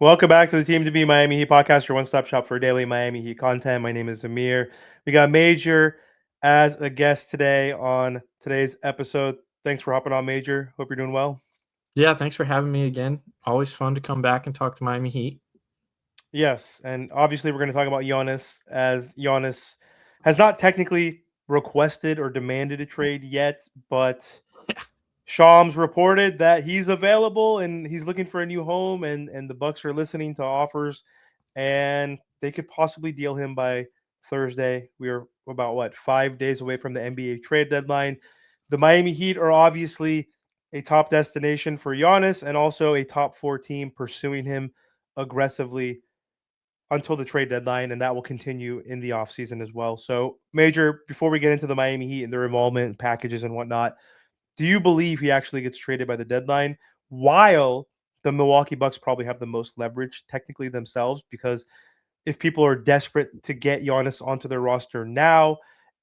Welcome back to the Team to Be Miami Heat podcast, your one-stop shop for daily Miami Heat content. My name is Amir. We got Major as a guest today on today's episode. Thanks for hopping on, Major. Hope you're doing well. Yeah, thanks for having me again. Always fun to come back and talk to Miami Heat. Yes, and obviously we're going to talk about Giannis, as Giannis has not technically requested or demanded a trade yet, but Shams reported that he's available and he's looking for a new home, and the Bucks are listening to offers, and they could possibly deal him by Thursday. We are about 5 days away from the NBA trade deadline. The Miami Heat are obviously a top destination for Giannis and also a top four team pursuing him aggressively until the trade deadline, and that will continue in the offseason as well. So, Major, before we get into the Miami Heat and their involvement packages and whatnot, do you believe he actually gets traded by the deadline? While the Milwaukee Bucks probably have the most leverage technically themselves, because if people are desperate to get Giannis onto their roster now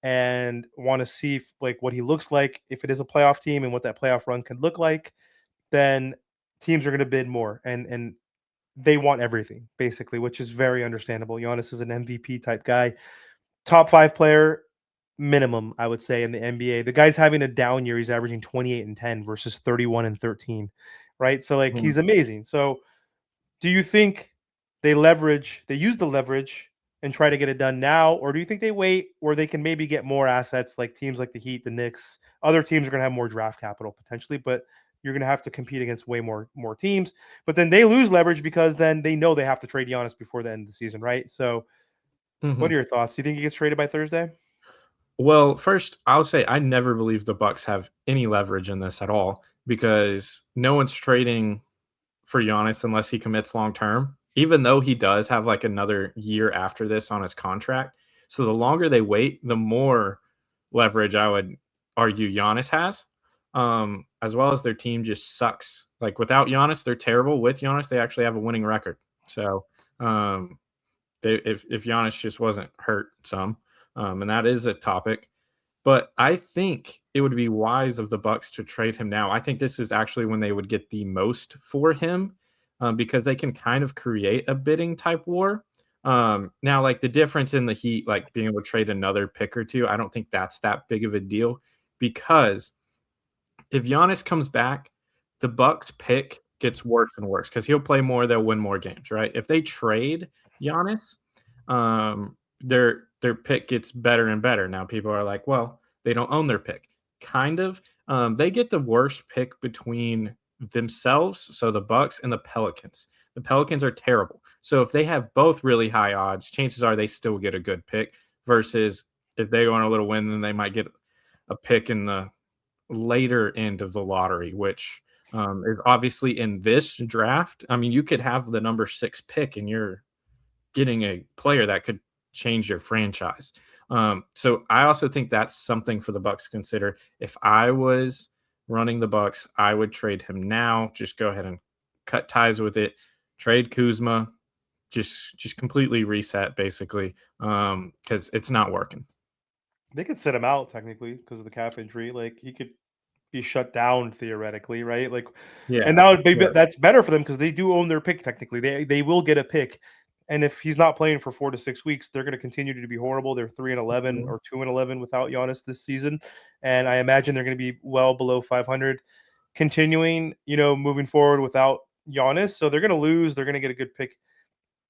and want to see what he looks like if it is a playoff team and what that playoff run could look like, then teams are going to bid more and they want everything basically, which is very understandable. Giannis is an MVP type guy, top five player minimum, I would say, in the NBA. The guy's having a down year. He's averaging 28 and 10 versus 31 and 13, right? So he's amazing. So do you think they use the leverage and try to get it done now, or do you think they wait where they can maybe get more assets like teams like the Heat, the Knicks, other teams are going to have more draft capital potentially, but you're going to have to compete against way more teams. But then they lose leverage because then they know they have to trade Giannis before the end of the season, right? So what Mhm. are your thoughts? Do you think he gets traded by Thursday? Well, first, I'll say I never believe the Bucks have any leverage in this at all because no one's trading for Giannis unless he commits long term, even though he does have like another year after this on his contract. So the longer they wait, the more leverage I would argue Giannis has, as well as their team just sucks. Like without Giannis, they're terrible. With Giannis, they actually have a winning record. So um, if Giannis just wasn't hurt some, and that is a topic. But I think it would be wise of the Bucks to trade him now. I think this is actually when they would get the most for him, because they can kind of create a bidding type war. Now, like the difference in the Heat, like being able to trade another pick or two, I don't think that's that big of a deal because if Giannis comes back, the Bucks pick gets worse and worse because he'll play more, they'll win more games, right? If they trade Giannis, their pick gets better and better. Now people are like, well, they don't own their pick. Kind of. They get the worst pick between themselves, so the Bucks and the Pelicans. The Pelicans are terrible. So if they have both really high odds, chances are they still get a good pick versus if they go on a little win, then they might get a pick in the later end of the lottery, which is obviously in this draft. I mean, you could have the number 6 pick and you're getting a player that could change your franchise. So I also think that's something for the Bucks to consider. If I was running the Bucks, I would trade him now. Just go ahead and cut ties with it. Trade Kuzma. Just completely reset basically because it's not working. They could sit him out technically because of the calf injury. Like he could be shut down theoretically, right? Like, and Yeah, that would be sure. that's better for them because they do own their pick technically. They will get a pick, and if he's not playing for 4 to 6 weeks, they're going to continue to be horrible. They're 3-11 Mhm. or 2-11 without Giannis this season, and I imagine they're going to be well below 500, continuing moving forward without Giannis. So they're going to lose. They're going to get a good pick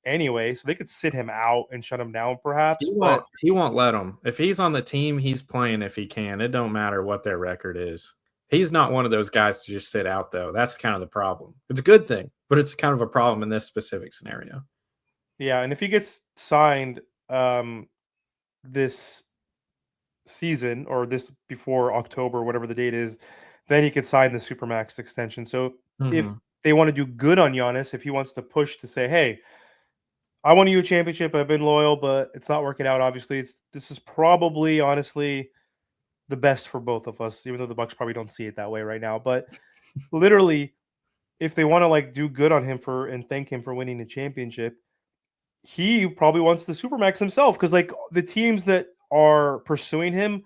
anyway, so they could sit him out and shut him down perhaps. But He won't let him. If he's on the team, he's playing if he can. It don't matter what their record is. He's not one of those guys to just sit out though. That's kind of the problem. It's a good thing, but it's kind of a problem in this specific scenario. yeah, and if he gets signed this season or this before October, whatever the date is, then he could sign the supermax extension. So if Mhm. they want to do good on Giannis, if he wants to push to say, "Hey, I won you a championship. I've been loyal, but it's not working out." Obviously, this is probably honestly the best for both of us, even though the Bucks probably don't see it that way right now. But literally, if they want to do good on him for and thank him for winning a championship, he probably wants the supermax himself because the teams that are pursuing him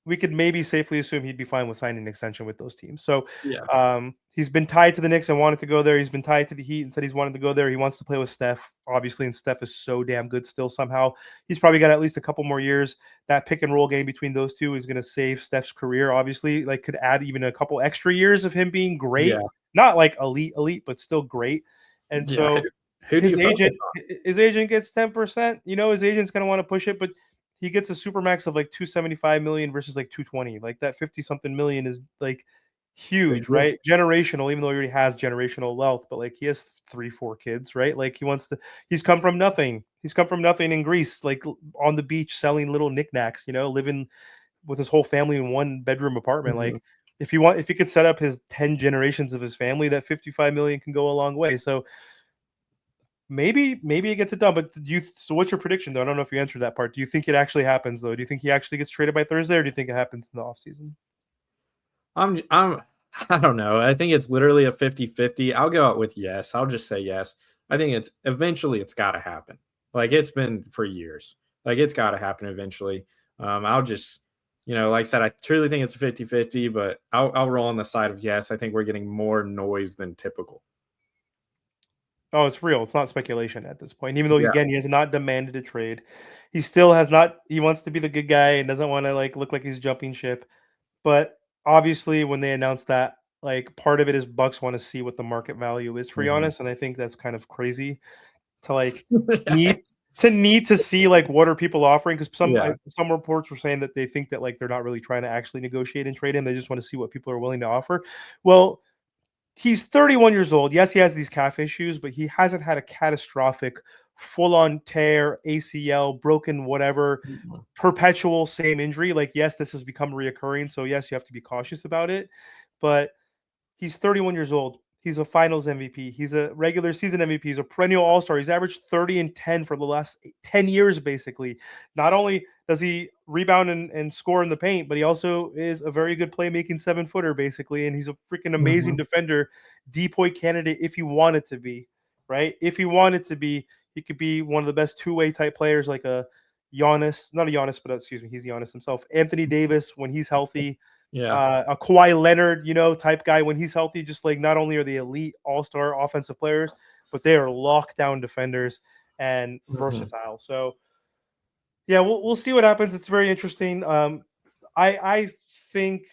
we could maybe safely assume he'd be fine with signing an extension with those teams. So Yeah. he's been tied to the Knicks and wanted to go there. He's been tied to the Heat and said he's wanted to go there. He wants to play with Steph, obviously, and Steph is so damn good still somehow. He's probably got at least a couple more years. That pick and roll game between those two is going to save Steph's career, obviously. Like, could add even a couple extra years of him being great. Yeah. Not like elite, but still great. And Yeah. so Who do you focus his agent gets 10%. His agent's going to want to push it, but he gets a supermax of like 275 million versus like 220. Like that 50 something million is like huge, on? right? Generational, even though he already has generational wealth, but like he has 3-4 kids, right? Like he's come from nothing. He's come from nothing in Greece, like on the beach selling little knickknacks, living with his whole family in one bedroom apartment. Mhm. Like if he could set up his 10 generations of his family, that 55 million can go a long way. So maybe it gets it done. But so what's your prediction though? I don't know if you answered that part. Do you think it actually happens though? Do you think he actually gets traded by Thursday, or do you think it happens in the offseason? I don't know. I think it's literally a 50-50. I'll go out with yes. I'll just say yes. I think it's eventually it's got to happen. Like it's been for years. Like it's got to happen eventually. I'll just, like I said, I truly think it's a 50-50, but I'll roll on the side of yes. I think we're getting more noise than typical. Oh, it's real. It's not speculation at this point. Even though Yeah. again he has not demanded a trade, he still has not. He wants to be the good guy and doesn't want to like look like he's jumping ship. But obviously, when they announced that, like part of it is Bucks want to see what the market value is for Mhm. Giannis, and I think that's kind of crazy to like need to see like what are people offering, because Yeah. some reports were saying that they think that like they're not really trying to actually negotiate and trade him. They just want to see what people are willing to offer. Well, he's 31 years old. Yes, he has these calf issues, but he hasn't had a catastrophic full-on tear, ACL, broken whatever, Mhm. perpetual same injury. Like, yes, this has become reoccurring. So, yes, you have to be cautious about it. But he's 31 years old. He's a finals MVP. He's a regular season MVP. He's a perennial all-star. He's averaged 30 and 10 for the last 10 years, basically. Not only does he rebound and score in the paint, but he also is a very good playmaking 7-footer, basically. And he's a freaking amazing Mhm. defender, depoy candidate if he wanted to be, right? If he wanted to be, he could be one of the best two-way type players, like a Giannis, not a Giannis, but excuse me, he's Giannis himself. Anthony Davis, when he's healthy, Yeah. a Kawhi Leonard, type guy when he's healthy. Just like not only are they elite all-star offensive players, but they are lockdown defenders and Mhm. versatile. So yeah, we'll see what happens. It's very interesting. I think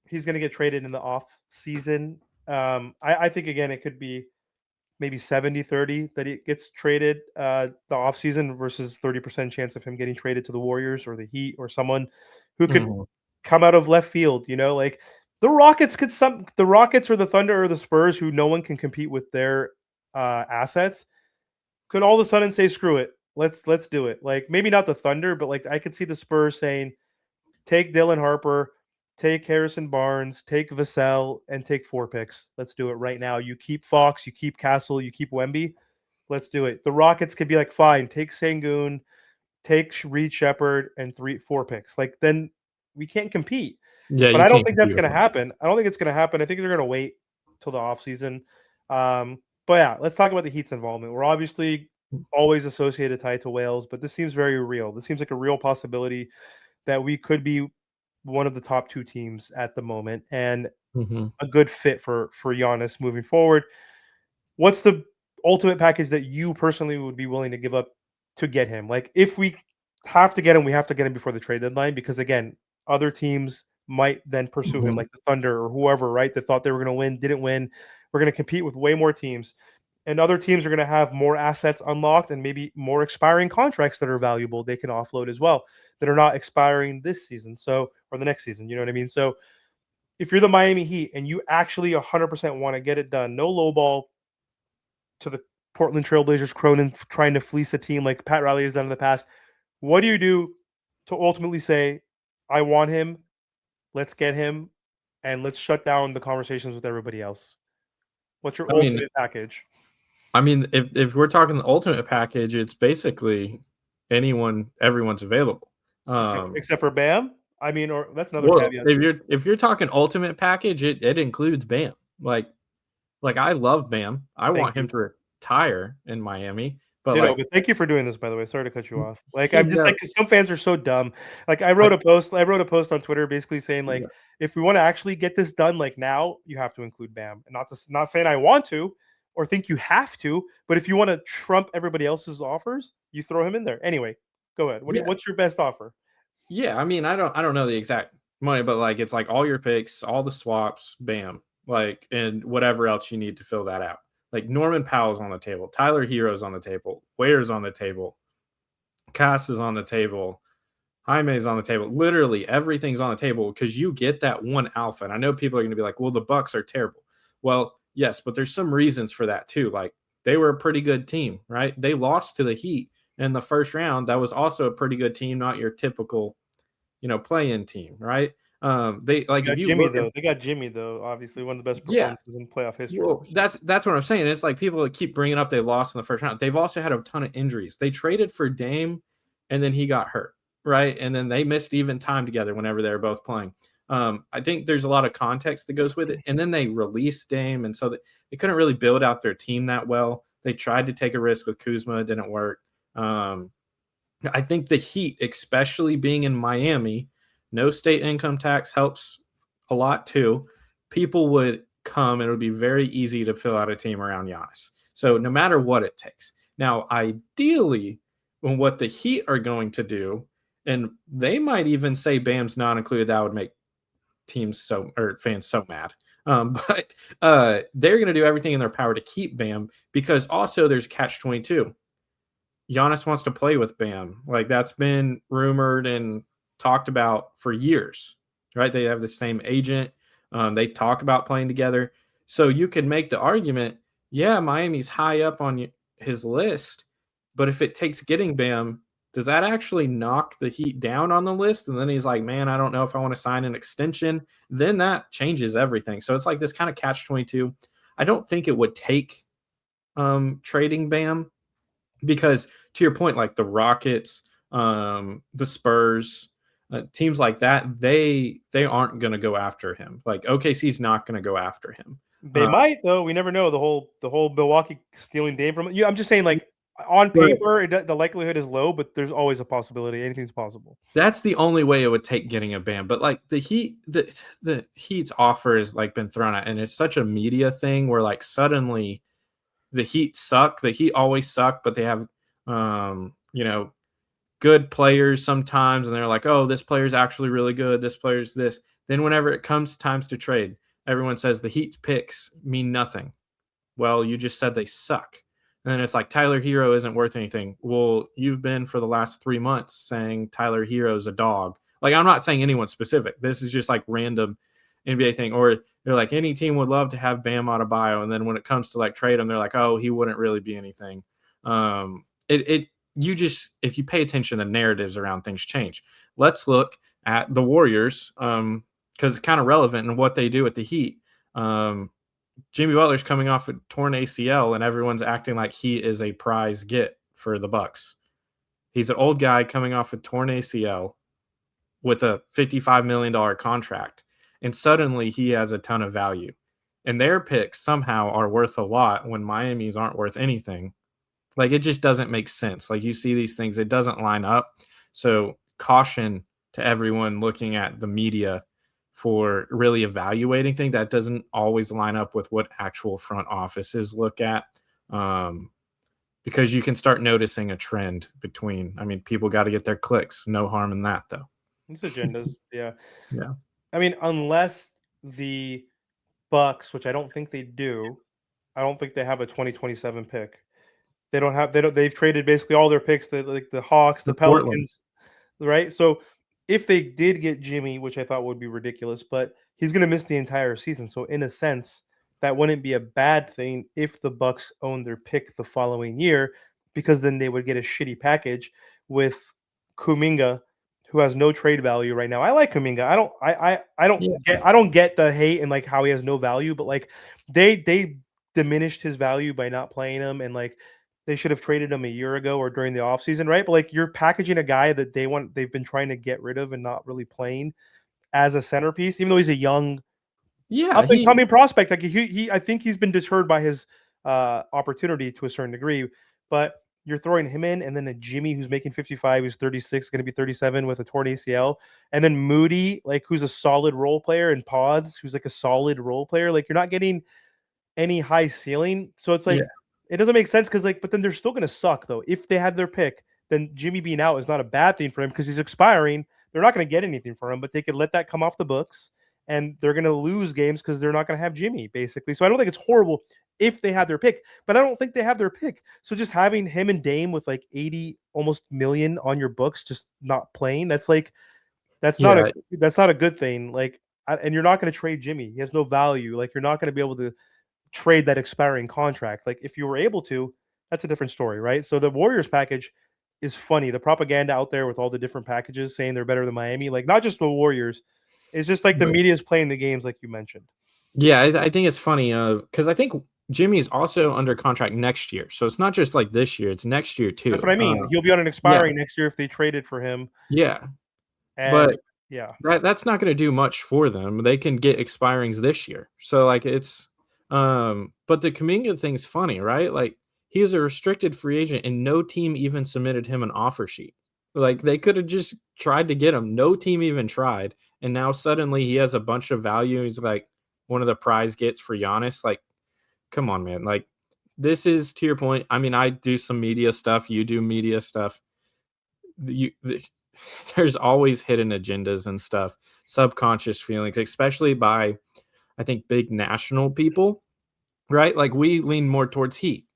he's going to get traded in the off season. I think again it could be maybe 70-30 that it gets traded the offseason versus 30% chance of him getting traded to the Warriors or the Heat or someone who could Mhm. come out of left field, like the Rockets or the Thunder or the Spurs, who no one can compete with their assets, could all of a sudden say screw it. Let's do it. Like maybe not the Thunder, but like I could see the Spurs saying take Dylan Harper, take Harrison Barnes, take Vassell, and take 4 picks. Let's do it right now. You keep Fox, you keep Castle, you keep Wemby. Let's do it. The Rockets could be like, fine, take Sangoon, take Reed Shepard, and 4 picks. Like then we can't compete. Yeah, But you I don't can't think compete that's with going to them. happen. I don't think it's going to happen. I think they're going to wait till the offseason. But yeah, let's talk about the Heat's involvement. We're obviously always associated tied to Wales, but this seems very real. This seems like a real possibility that we could be one of the top 2 teams at the moment and Mhm. a good fit for Giannis moving forward. What's the ultimate package that you personally would be willing to give up to get him? Like if we have to get him, we have to get him before the trade deadline because again, other teams might then pursue him, Mhm. like the Thunder or whoever, right? That thought they were going to win, didn't win. We're going to compete with way more teams. And other teams are going to have more assets unlocked and maybe more expiring contracts that are valuable they can offload as well that are not expiring this season. So, or the next season, you know what I mean? So, if you're the Miami Heat and you actually 100% want to get it done, no lowball to the Portland Trailblazers, Cronin trying to fleece a team like Pat Riley has done in the past. What do you do to ultimately say, I want him, let's get him, and let's shut down the conversations with everybody else? What's your I mean ultimate package? if we're talking the ultimate package, it's basically everyone's available. Um, Except for Bam? I mean, or that's another well, caveat if too. you're talking ultimate package, it includes Bam. Like I love Bam. I Thank want him you. to retire in Miami, But Ditto, like, but thank you for doing this, by the way. Sorry to cut you off. Like, I'm just no, like, 'cause some fans are so dumb. Like, I, I wrote a post on Twitter basically saying like, yeah, if we want to actually get this done, like now, you have to include Bam. And not saying I want to or think you have to, but if you want to trump everybody else's offers, you throw him in there. Anyway, go ahead. yeah, What's your best offer? yeah. I mean, I don't know the exact money, but like it's like all your picks, all the swaps, bam, like and whatever else you need to fill that out. Like Norman Powell's on the table, Tyler Hero's on the table, Ware's on the table, Cass is on the table, Jaime's on the table. Literally everything's on the table because you get that one alpha. And I know people are going to be like, well, the Bucks are terrible. Well, yes, but there's some reasons for that too. Like they were a pretty good team, right? They lost to the Heat in the first round. That was also a pretty good team, not your typical, play-in team, right? They They like if got you Jimmy look at, though. They got Jimmy though. Obviously, one of the best yeah, performances in playoff history. well, that's what I'm saying. It's like people that keep bringing up they lost in the first round. They've also had a ton of injuries. They traded for Dame, and then he got hurt, right? And then they missed even time together whenever they were both playing. I think there's a lot of context that goes with it. And then they released Dame, and so they couldn't really build out their team that well. They tried to take a risk with Kuzma, it didn't work. I think the Heat, especially being in Miami, no state income tax helps a lot too. People would come and it would be very easy to fill out a team around Giannis. So no matter what it takes. Now, ideally, when what the Heat are going to do, and they might even say Bam's not included, that would make teams or fans so mad. But they're going to do everything in their power to keep Bam because also there's catch 22. Giannis wants to play with Bam. Like that's been rumored and talked about for years, right? They have the same agent. They talk about playing together. So you could make the argument, yeah, Miami's high up on his list, but if it takes getting Bam, does that actually knock the Heat down on the list? And then he's like, man, I don't know if I want to sign an extension. Then that changes everything. So it's like this kind of catch 22. I don't think it would take trading Bam because to your point, like the Rockets, the Spurs, teams like that, they aren't going to go after him. Like OKC's not going to go after him. They might though. We never know. The whole Milwaukee stealing Dame from you. I'm just saying, like on But paper, the likelihood is low, but there's always a possibility. Anything's possible. that's the only way it would take getting a ban. But like the Heat's offer has like been thrown out, and it's such a media thing where like suddenly the Heat suck. The Heat always suck, but they have good players sometimes, and they're like, oh, this player's actually really good. This player's this. Then whenever it comes times to trade, everyone says the Heat's picks mean nothing. Well, you just said they suck. And then it's like Tyler Hero isn't worth anything. Well, you've been for the last 3 months saying Tyler Hero's a dog. Like I'm not saying anyone specific. This is just like random NBA thing. Or they're like any team would love to have Bam Adebayo, and then when it comes to like trade him, they're like, oh, he wouldn't really be anything. You just if you pay attention, the narratives around things change. Let's look at the Warriors because it's kind of relevant in what they do at the Heat. Jimmy Butler's coming off a torn ACL, and everyone's acting like he is a prize get for the Bucks. He's an old guy coming off a torn ACL with a $55 million contract, and suddenly he has a ton of value. And their picks somehow are worth a lot when Miami's aren't worth anything. Like it just doesn't make sense. Like you see these things, it doesn't line up. So caution to everyone looking at the media for really evaluating things that doesn't always line up with what actual front offices look at. Because you can start noticing a trend between, I mean, people got to get their clicks. No harm in that though. These agendas, yeah. Yeah. I mean, unless the Bucks, which I don't think they do, I don't think they have a 2027 pick. They don't have. They don't. They've traded basically all their picks. Like the Hawks, the Portland. Pelicans, right? So if they did get Jimmy, which I thought would be ridiculous, but he's going to miss the entire season. So in a sense, that wouldn't be a bad thing if the Bucks own their pick the following year, because then they would get a shitty package with Kuminga, who has no trade value right now. I like Kuminga. I don't get the hate and like how he has no value, but like they diminished his value by not playing him, and like they should have traded him a year ago or during the offseason, right? But like you're packaging a guy that they've been trying to get rid of and not really playing as a centerpiece, even though he's a young Yeah. up and coming prospect. Like he I think he's been deterred by his opportunity to a certain degree. But you're throwing him in, and then a Jimmy who's making 55, who's 36, going to be 37 with a torn ACL, and then Moody, like who's a solid role player, and Pods, who's like a solid role player. Like you're not getting any high ceiling, so it's Yeah. like it doesn't make sense because like, but then they're still going to suck though. If they had their pick, then Jimmy being out is not a bad thing for him because he's expiring. They're not going to get anything for him, but they could let that come off the books, and they're going to lose games because they're not going to have Jimmy basically. So I don't think it's horrible if they had their pick, but I don't think they have their pick. So just having him and Dame with like 80 almost million on your books, just not playing, that's like Yeah. that's not a good thing. Like, and you're not going to trade Jimmy. He has no value. Like, you're not going to be able to trade that expiring contract. Like, if you were able to, that's a different story, right? So the Warriors package is funny. The propaganda out there with all the different packages saying they're better than Miami, like not just the Warriors, it's just like the media is playing the games, like you mentioned. Yeah, I think it's funny because I think Jimmy's also under contract next year, so it's not just like this year; it's next year That's too. what I mean. He'll be on an Yeah, expiring next year if they traded for him. yeah, And but yeah, that's not going to do much for them. They can get expirings this year, so like it's. But the Kuminga thing's funny, right? Like he was a restricted free agent, and no team even submitted him an offer sheet. Like they could have just tried to get him. No team even tried, and now suddenly he has a bunch of value. He's like one of the prize gets for Giannis. Like, come on, man. Like, this is to your point. I mean, I do some media stuff. You do media stuff. There's always hidden agendas and stuff, subconscious feelings, especially by, I think, big national people, right? Like, we lean more towards Heat,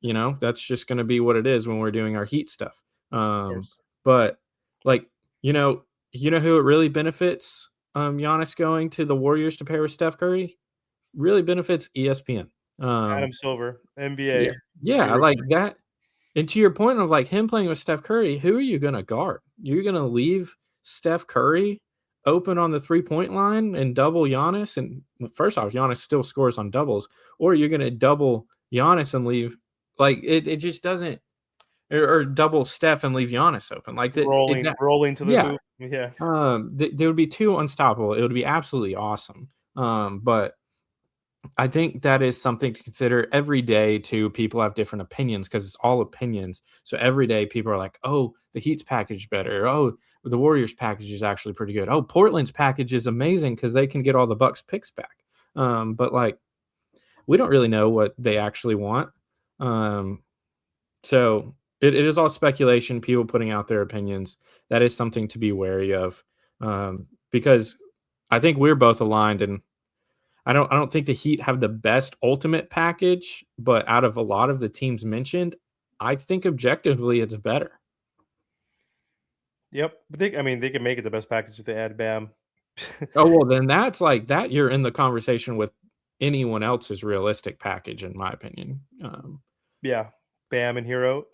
that's just going to be what it is when we're doing our Heat stuff. of course. But, like, you know, who it really benefits Giannis going to the Warriors to pair with Steph Curry? Really benefits ESPN. Adam Silver, Yeah. NBA Yeah, viewership. like that. And to your point of like him playing with Steph Curry, who are you going to guard? You're going to leave Steph Curry open on the 3-point line and double Giannis. And first off, Giannis still scores on doubles, or you're going to double Giannis and leave like it just doesn't, or double Steph and leave Giannis open like that. Rolling to the Yeah. hoop. Yeah. They would be too unstoppable. It would be absolutely awesome. But I think that is something to consider every day too. People have different opinions because it's all opinions. So every day people are like, oh, the Heat's package better. Oh, the Warriors package is actually pretty good. Oh, Portland's package is amazing because they can get all the Bucks picks back. But like we don't really know what they actually want. So it is all speculation, people putting out their opinions. That is something to be wary of. Because I think we're both aligned and I don't think the Heat have the best ultimate package, but out of a lot of the teams mentioned, I think objectively it's better. Yep. But they can make it the best package if they add Bam. Oh, well, then that's like that you're in the conversation with anyone else's realistic package, in my opinion. Yeah. Bam and Hero.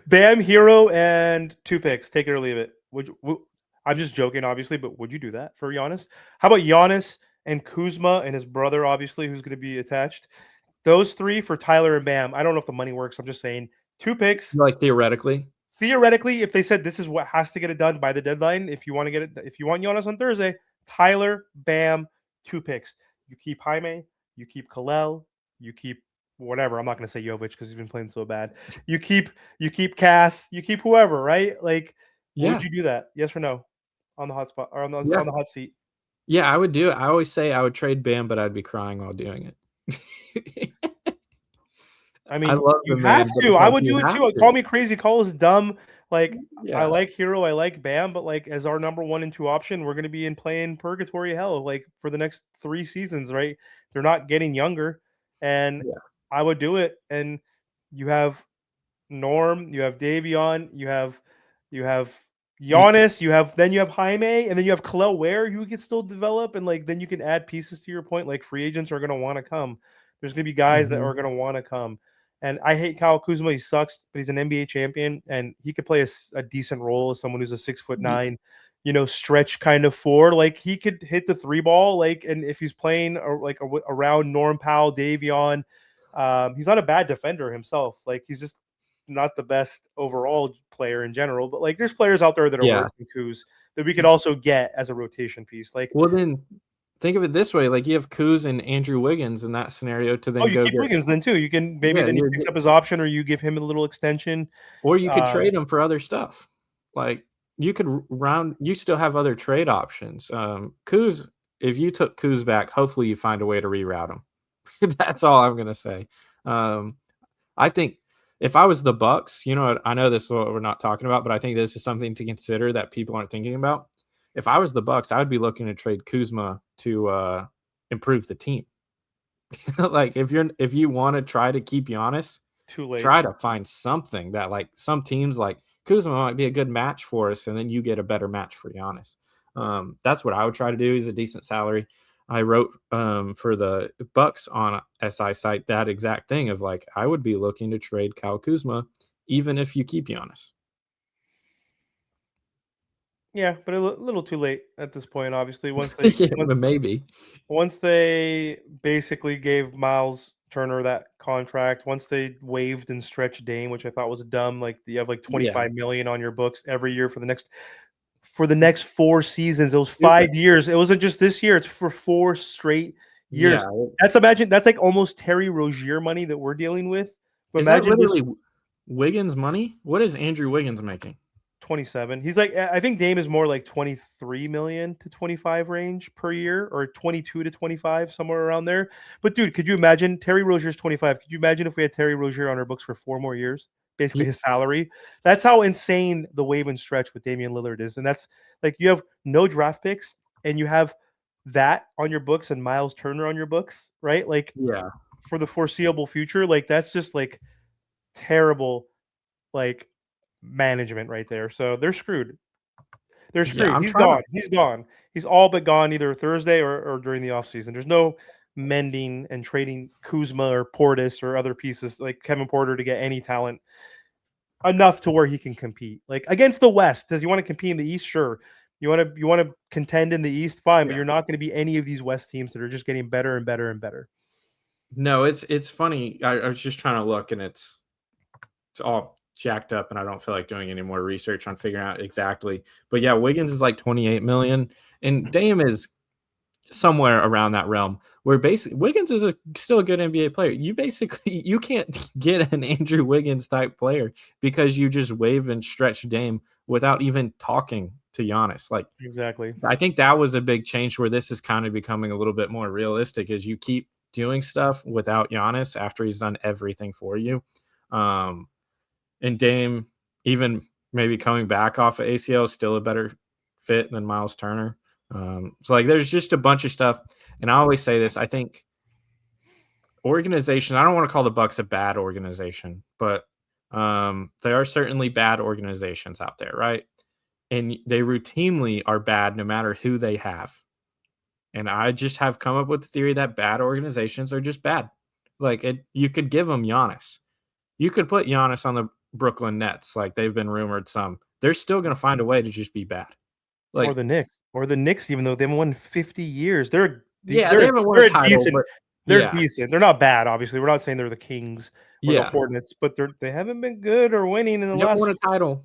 Bam, Hero, and 2 picks. Take it or leave it. I'm just joking, obviously, but would you do that for Giannis? How about Giannis and Kuzma and his brother, obviously, who's going to be attached? Those 3 for Tyler and Bam. I don't know if the money works. I'm just saying 2 picks. Like theoretically. Theoretically, if they said this is what has to get it done by the deadline, if you want to get it, if you want Giannis on Thursday, Tyler, Bam, 2 picks. You keep Jaime, you keep Kalel, you keep whatever. I'm not going to say Jovic because he's been playing so bad. You keep Cass, you keep whoever, right? Like, would Yeah. you do that? Yes or no? On the hot spot or on Yeah. the hot seat? Yeah, I would do it. I always say I would trade Bam, but I'd be crying while doing it. I I mean, love you the have man, but to. it's I like would you do it have too. Call to. me crazy, call us dumb. Like, I Yeah. like Hero, I like Bam, but like as our number 1 and 2 option, we're gonna be in playing purgatory hell like for the next 3 seasons, right? They're not getting younger, and Yeah. I would do it. And you have Norm, you have Davion, you have Y Giannis, you have Jaime, and then you have Kalel Ware who can still develop, and like then you can add pieces to your point. Like free agents are gonna want to come. There's gonna be guys that Mhm. are gonna want to come. And I hate Kyle Kuzma. He sucks, but he's an NBA champion, and he could play a decent role as someone who's a 6'9", stretch kind of four. Like he could hit the 3 ball. Like, and if he's playing around Norm Powell, Davion, he's not a bad defender himself. Like he's just not the best overall player in general, but like there's players out there that are Yeah. worse than Kuz that we could also get as a rotation piece. Like, Well, then think of it this way: like you have Kuz and Andrew Wiggins in that scenario to Oh, then you go keep get. Wiggins then too. You can maybe Yeah, then he picks up his option, or you give him a little extension. or you could Uh, trade him for other stuff. Like you could round. You still have other trade options. Kuz, if you took Kuz back, hopefully you find a way to reroute him. That's all I'm gonna say. Um, I think if I was the Bucks, I know this is what we're not talking about, but I think this is something to consider that people aren't thinking about. If I was the Bucks, I would be looking to trade Kuzma to improve the team. Like if you want to try to keep Giannis, too late. try to find something that like some teams like Kuzma might be a good match for us, and then you get a better match for Giannis. That's what I would try to do. Is a decent salary. I wrote for the Bucks on SI site that exact thing of like I would be looking to trade Kyle Kuzma even if you keep Giannis. Yeah, but a little too late at this point. Obviously, Yeah, but maybe. once they basically gave Miles Turner that contract, once they waived and stretched Dame, which I thought was dumb. Like you have like Yeah, 25 million on your books every year for the next 4 seasons. It was stupid. 5 years. It wasn't just this year. It's for 4 straight years. Yeah, That's like almost Terry Rozier money that we're dealing with. But is that imagine this literally Wiggins money? What is Andrew Wiggins making? 27. He's like I think Dame is more like 23 million to 25 range per year, or 22 to 25, somewhere around there. But dude, could you imagine Terry Rozier's 25? Could you imagine if we had Terry Rozier on our books for 4 more years? Basically Yeah, his salary. That's how insane the wave and stretch with Damian Lillard is. And that's like you have no draft picks and you have that on your books and Miles Turner on your books, right? Like yeah, for the foreseeable future, like that's just like terrible, like management right there. So they're screwed. They're yeah. screwed. I'm He's trying to. gone. He's gone. He's all but gone either Thursday or during the offseason. There's no mending and trading Kuzma or Portis or other pieces like Kevin Porter to get any talent enough to where he can compete. Like against the West, does he want to compete in the East? Sure. You want to contend in the East, fine, but Yeah. you're not going to be any of these West teams that are just getting better and better and better. No, it's funny. I was just trying to look, and it's all jacked up, and I don't feel like doing any more research on figuring out exactly. But yeah, Wiggins is like 28 million, and Dame is somewhere around that realm. Where basically Wiggins is still a good NBA player. You basically you can't get an Andrew Wiggins type player because you just wave and stretch Dame without even talking to Giannis. Like Exactly. I think that was a big change where this is kind of becoming a little bit more realistic as you keep doing stuff without Giannis after he's done everything for you. Um, and Dame, even maybe coming back off of ACL, is still a better fit than Miles Turner. So like, there's just a bunch of stuff. And I always say this: I think organization. I don't want to call the Bucks a bad organization, but they are certainly bad organizations out there, right? And they routinely are bad no matter who they have. And I just have come up with the theory that bad organizations are just bad. Like you could give them Giannis. You could put Giannis on the Brooklyn Nets, like they've been rumored some. They're still going to find a way to just be bad. Or Like, the Knicks. Or the Knicks, even though they haven't won 50 years. They're yeah, they they're haven't won a they're a title, decent but they're yeah, decent. They're not bad, obviously. We're not saying they're the Kings or the yeah, Hornets, but they haven't been good or winning in the they haven't last. won a title.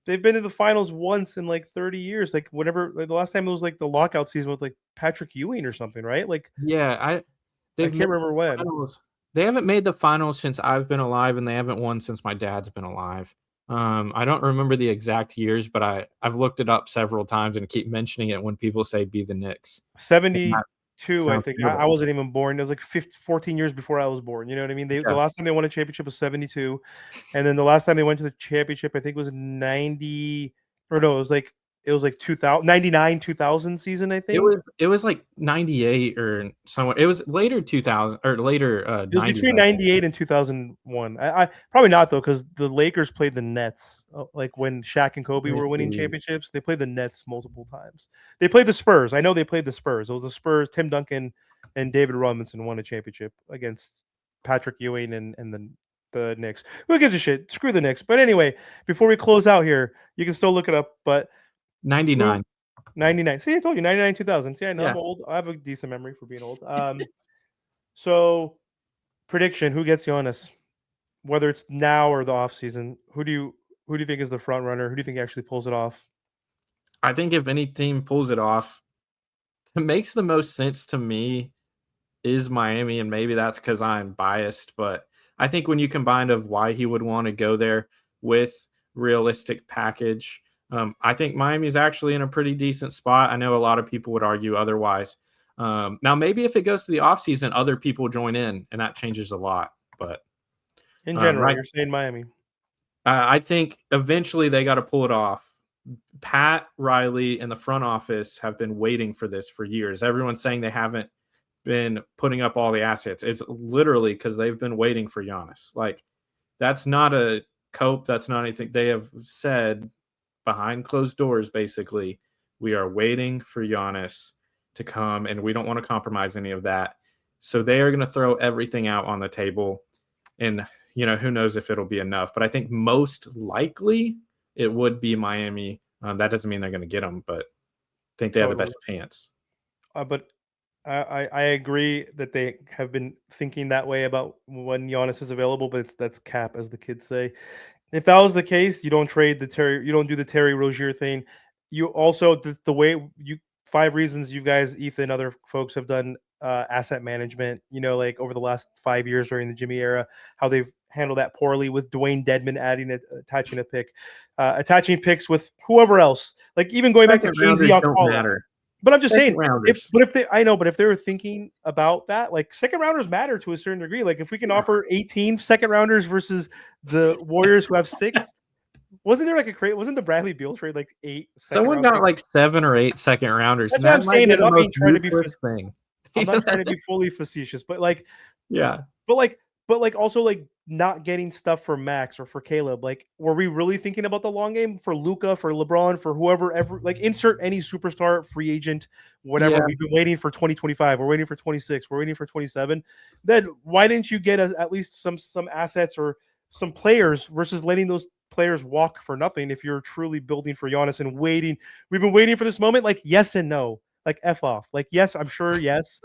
They've been to the finals once in like 30 years. Like whatever, like the last time it was like the lockout season with like Patrick Ewing or something, right? Like Yeah, I they've made can't remember the when. finals. They haven't made the finals since I've been alive, and they haven't won since my dad's been alive. I don't remember the exact years, but I've looked it up several times and keep mentioning it when people say "be the Knicks." And that 72, I sounds think. I terrible. wasn't even born. It was like 14 years before I was born. You know what I mean? The Yeah, last time they won a championship was 72. And then the last time they went to the championship, I think was 90, or no, it was like 2000, 99, 2000 season, I think. it was like 98 or somewhere. It was later 2000 or later It was 90s. between 98 and 2001. I probably not though, because the Lakers played the Nets. Like when Shaq and Kobe Let me were winning see. championships, they played the Nets multiple times. They played the Spurs. I know they played the Spurs. It was the Spurs. Tim Duncan and David Robinson won a championship against Patrick Ewing and the Knicks. Who gives a shit? Screw the Knicks. But anyway, before we close out here, you can still look it up. But who 99. 99? See, I told you 99, 2000. See, I know I'm Yeah. old. I have a decent memory for being old. So prediction: who gets Giannis? Whether it's now or the off season, who do you think is the front runner? Who do you think actually pulls it off? I think if any team pulls it off, makes the most sense to me is Miami, and maybe that's because I'm biased, but I think when you combine of why he would want to go there with realistic package, I think Miami is actually in a pretty decent spot. I know a lot of people would argue otherwise. Now, maybe if it goes to the offseason, other people join in, and that changes a lot. But In general, right, you're saying Miami. I think eventually they got to pull it off. Pat Riley and the front office have been waiting for this for years. Everyone's saying they haven't been putting up all the assets. It's literally because they've been waiting for Giannis. Like, that's not a cope. That's not anything. They have said behind closed doors, basically, we are waiting for Giannis to come, and we don't want to compromise any of that. So they are going to throw everything out on the table, and who knows if it'll be enough. But I think most likely it would be Miami. That doesn't mean they're going to get them, but I think they have the Totally. best chance. But I agree that they have been thinking that way about when Giannis is available, but that's cap, as the kids say. If that was the case, you don't trade you don't do the Terry Rozier thing. You also the way you 5 reasons you guys, Ethan, other folks have done asset management. Like over the last 5 years during the Jimmy era, how they've handled that poorly with Dwayne Dedman attaching a pick, attaching picks with whoever else. Like even going back to Second rounders KZ don't Okpala. matter. But I'm just Second saying, rounders. if they were thinking about that, like second rounders matter to a certain degree. Like if we can offer 18 second rounders versus the Warriors who have 6, wasn't there like wasn't the Bradley Beal trade like 8 second Someone round got picks? like 7 or 8 second rounders, That's and what that I'm might saying. be I'm the not most being trying to be ruthless thing. I'm not trying to be fully facetious, but Yeah. also like not getting stuff for Max or for Caleb. Like, were we really thinking about the long game for Luca, for LeBron, for whoever ever like insert any superstar, free agent, whatever? Yeah. We've been waiting for 2025. We're waiting for 26. We're waiting for 27. Then why didn't you get at least some assets or some players versus letting those players walk for nothing if you're truly building for Giannis and waiting? We've been waiting for this moment. Like yes and no. Like F off. Like yes, I'm sure yes.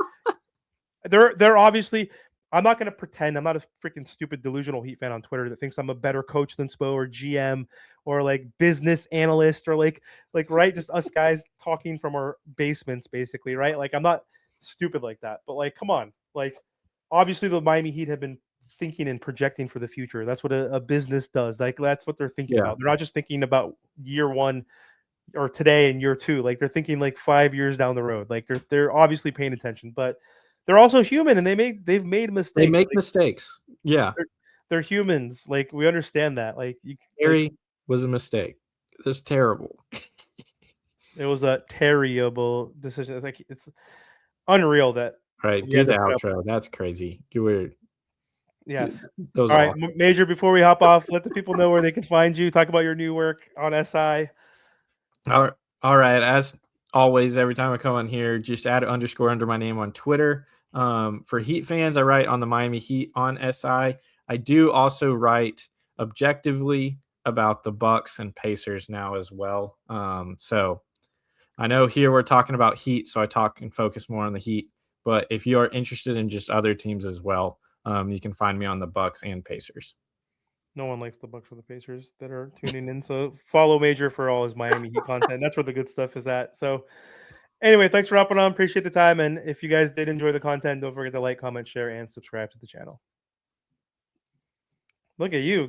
They're obviously. I'm not going to pretend I'm not a freaking stupid delusional Heat fan on Twitter that thinks I'm a better coach than Spo or GM or like business analyst or like right, just us guys talking from our basements basically, right? Like I'm not stupid like that, but like come on, like obviously the Miami Heat have been thinking and projecting for the future. That's what a business does. Like that's what they're thinking Yeah. about. They're not just thinking about year 1 or today and year 2. Like they're thinking like 5 years down the road. Like they're obviously paying attention, but they're also human and they've made They mistakes. make Like mistakes. Yeah. they're humans. Like we understand that. Like Harry was a mistake. It was terrible. it was a terrible decision. It's unreal that All right, we do had to the put up. outro. That's crazy. You were Yes. those All right, all. Major. Before we hop off, let the people know where they can find you. Talk about your new work on SI. All right. As always, every time I come on here, just add an underscore under my name on Twitter. For Heat fans, I write on the Miami Heat on SI. I do also write objectively about the Bucks and Pacers now as well. So I know here we're talking about Heat, so I talk and focus more on the Heat. But if you are interested in just other teams as well, you can find me on the Bucks and Pacers. No one likes the Bucks or the Pacers that are tuning in. So follow Major for all his Miami Heat content. That's where the good stuff is at. So anyway, thanks for hopping on. Appreciate the time. And if you guys did enjoy the content, don't forget to like, comment, share, and subscribe to the channel. Look at you.